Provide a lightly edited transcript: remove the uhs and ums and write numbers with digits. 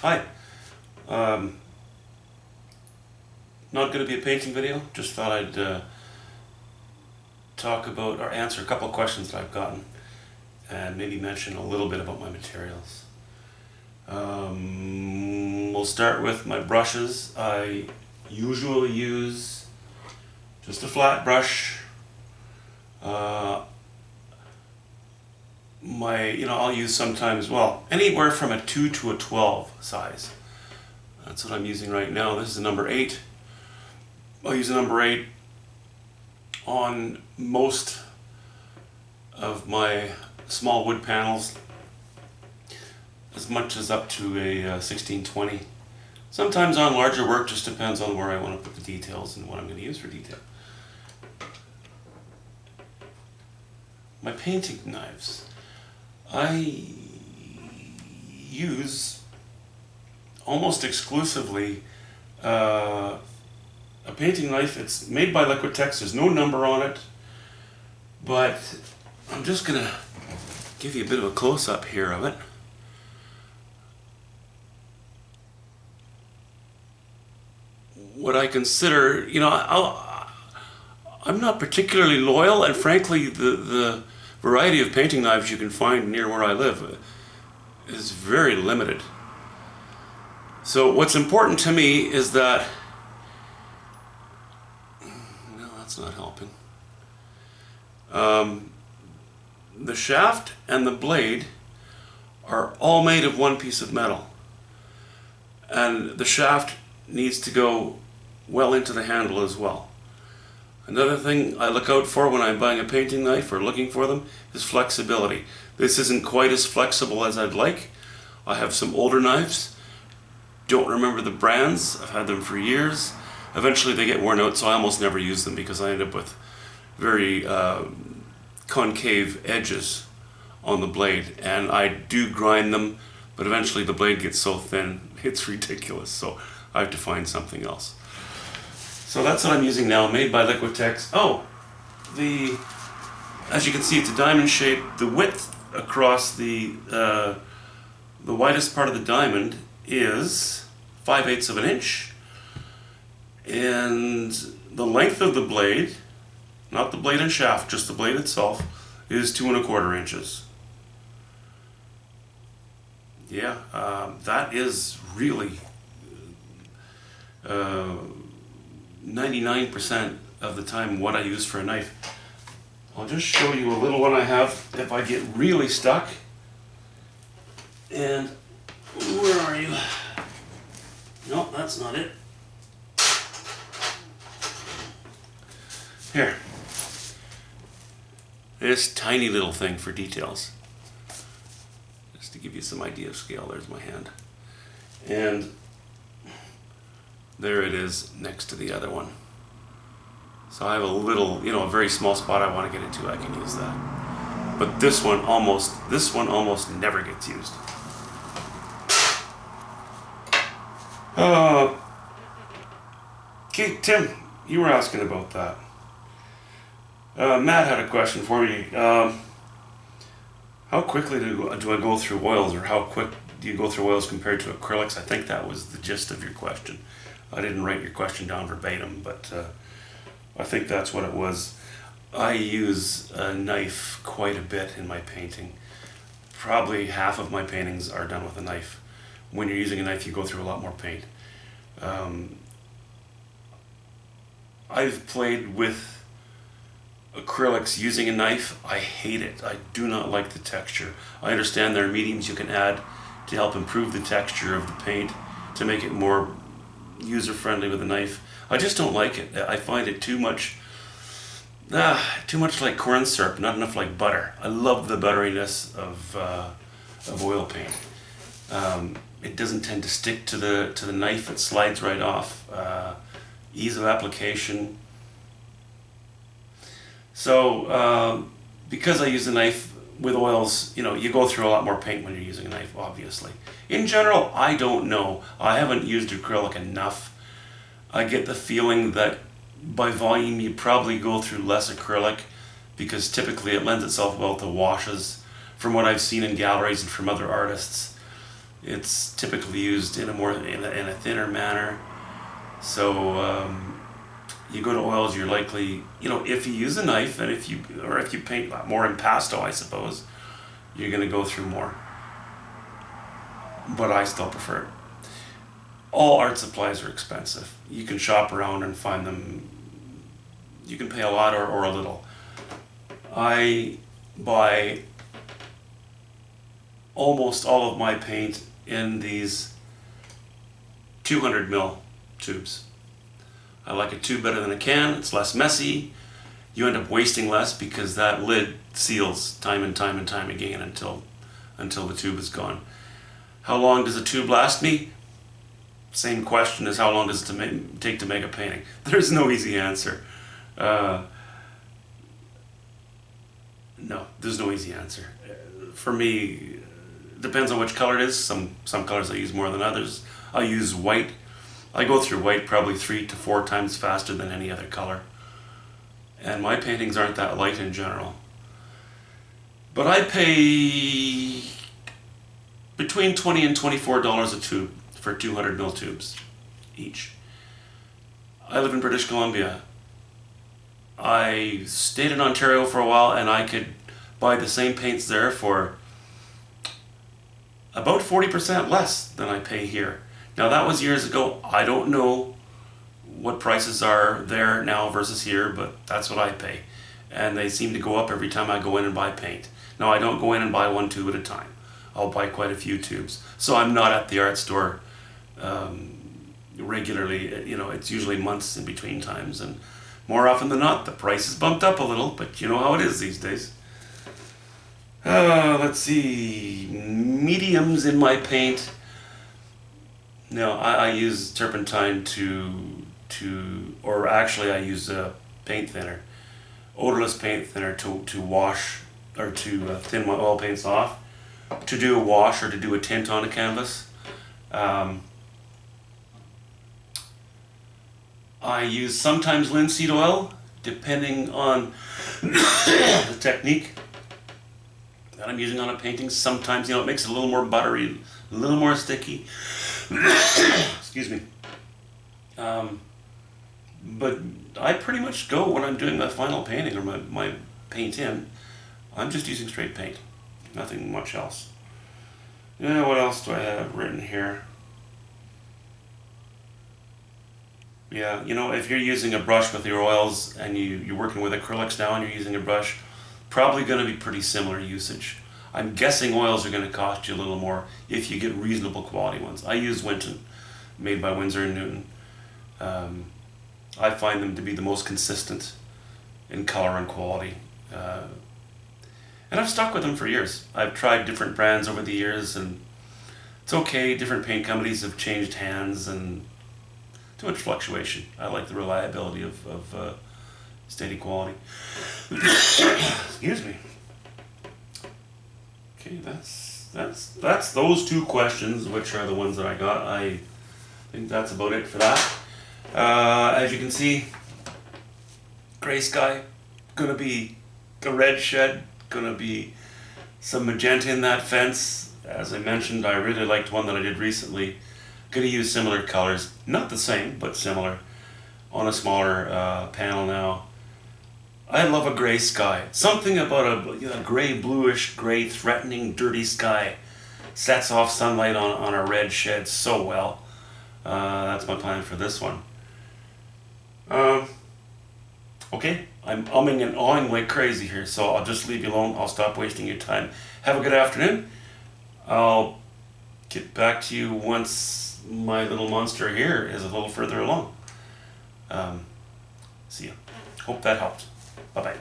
Hi. Um, Not going to be a painting video. Just thought I'd talk about or answer a couple of questions that I've gotten and maybe mention a little bit about my materials. We'll start with my brushes. I usually use just a flat brush. I'll use sometimes, anywhere from a 2 to a 12 size. That's what I'm using right now. This is a number 8. I'll use a number 8 on most of my small wood panels, as much as up to a 1620. Sometimes on larger work, just depends on where I want to put the details and what I'm going to use for detail. My painting knives. I use almost exclusively a painting knife. It's made by Liquitex. There's no number on it, but I'm just going to give you a bit of a close-up here of it. What I consider, I'm not particularly loyal, and frankly, the variety of painting knives you can find near where I live is very limited. So what's important to me is that, no, that's not helping. The shaft and the blade are all made of one piece of metal, and the shaft needs to go well into the handle as well. Another thing I look out for when I'm buying a painting knife or looking for them is flexibility. This isn't quite as flexible as I'd like. I have some older knives. Don't remember the brands. I've had them for years. Eventually they get worn out, so I almost never use them because I end up with very concave edges on the blade. And I do grind them, but eventually the blade gets so thin, it's ridiculous. So I have to find something else. So that's what I'm using now, made by Liquitex. As you can see, it's a diamond shape. The width across the widest part of the diamond is 5/8 of an inch. And the length of the blade, not the blade and shaft, just the blade itself, is 2 1/4 inches. Yeah, that is really 99% of the time what I use for a knife. I'll just show you a little one I have if I get really stuck. And where are you? No, that's not it. Here. This tiny little thing for details. Just to give you some idea of scale, there's my hand. And there it is next to the other one. So I have a little, a very small spot I want to get into, I can use that. But this one almost never gets used. Okay, Tim, you were asking about that. Matt had a question for me. How quickly do I go through oils, or how quick do you go through oils compared to acrylics? I think that was the gist of your question. I didn't write your question down verbatim, but I think that's what it was. I use a knife quite a bit in my painting. Probably half of my paintings are done with a knife. When you're using a knife, you go through a lot more paint. I've played with acrylics using a knife. I hate it. I do not like the texture. I understand there are mediums you can add to help improve the texture of the paint, to make it more user-friendly with a knife. I just don't like it. I find it too much like corn syrup, not enough like butter. I love the butteriness of oil paint. It doesn't tend to stick to the knife. It slides right off. Ease of application. So because I use a knife with oils, you go through a lot more paint when you're using a knife, obviously. In general, I don't know. I haven't used acrylic enough. I get the feeling that by volume you probably go through less acrylic, because typically it lends itself well to washes, from what I've seen in galleries and from other artists. It's typically used in a thinner manner. So you go to oils, you're likely, if you use a knife and if you paint more impasto, I suppose, you're going to go through more. But I still prefer it. All art supplies are expensive. You can shop around and find them. You can pay a lot or a little. I buy almost all of my paint in these 200 ml tubes. I like a tube better than a can. It's less messy. You end up wasting less because that lid seals time and time and time again until the tube is gone. How long does a tube last me? Same question as how long does it take to make a painting. There's no easy answer. No, there's no easy answer. For me, it depends on which color it is. Some colors I use more than others. I use white. I go through white probably 3 to 4 times faster than any other color. And my paintings aren't that light in general. But I pay between $20 and $24 a tube for 200 ml tubes each. I live in British Columbia. I stayed in Ontario for a while and I could buy the same paints there for about 40% less than I pay here. Now that was years ago. I don't know what prices are there now versus here, but that's what I pay. And they seem to go up every time I go in and buy paint. Now I don't go in and buy one tube at a time. I'll buy quite a few tubes. So I'm not at the art store regularly. It's usually months in between times, and more often than not the price is bumped up a little, but you know how it is these days. Let's see, mediums in my paint. No, I use turpentine or actually I use paint thinner, odorless paint thinner to wash or to thin my oil paints off, to do a wash or to do a tint on a canvas. I use sometimes linseed oil, depending on the technique that I'm using on a painting. Sometimes, it makes it a little more buttery, a little more sticky. Excuse me. But I pretty much go, when I'm doing my final painting or my paint in, I'm just using straight paint. Nothing much else. Yeah, what else do I have written here? Yeah, if you're using a brush with your oils and you're working with acrylics now and you're using a brush, probably going to be pretty similar usage. I'm guessing oils are going to cost you a little more if you get reasonable quality ones. I use Winton, made by Winsor & Newton. I find them to be the most consistent in color and quality. And I've stuck with them for years. I've tried different brands over the years, and it's okay. Different paint companies have changed hands, and too much fluctuation. I like the reliability of steady quality. Excuse me. Okay, that's those two questions, which are the ones that I got. I think that's about it for that. As you can see, gray sky, gonna be a red shed, gonna be some magenta in that fence. As I mentioned, I really liked one that I did recently. Gonna use similar colors, not the same, but similar, on a smaller panel now. I love a gray sky. Something about a gray, bluish, gray, threatening, dirty sky sets off sunlight on a red shed so well. That's my plan for this one. Okay, I'm umming and awing like crazy here, so I'll just leave you alone. I'll stop wasting your time. Have a good afternoon. I'll get back to you once my little monster here is a little further along. See ya. Hope that helped. Bye-bye.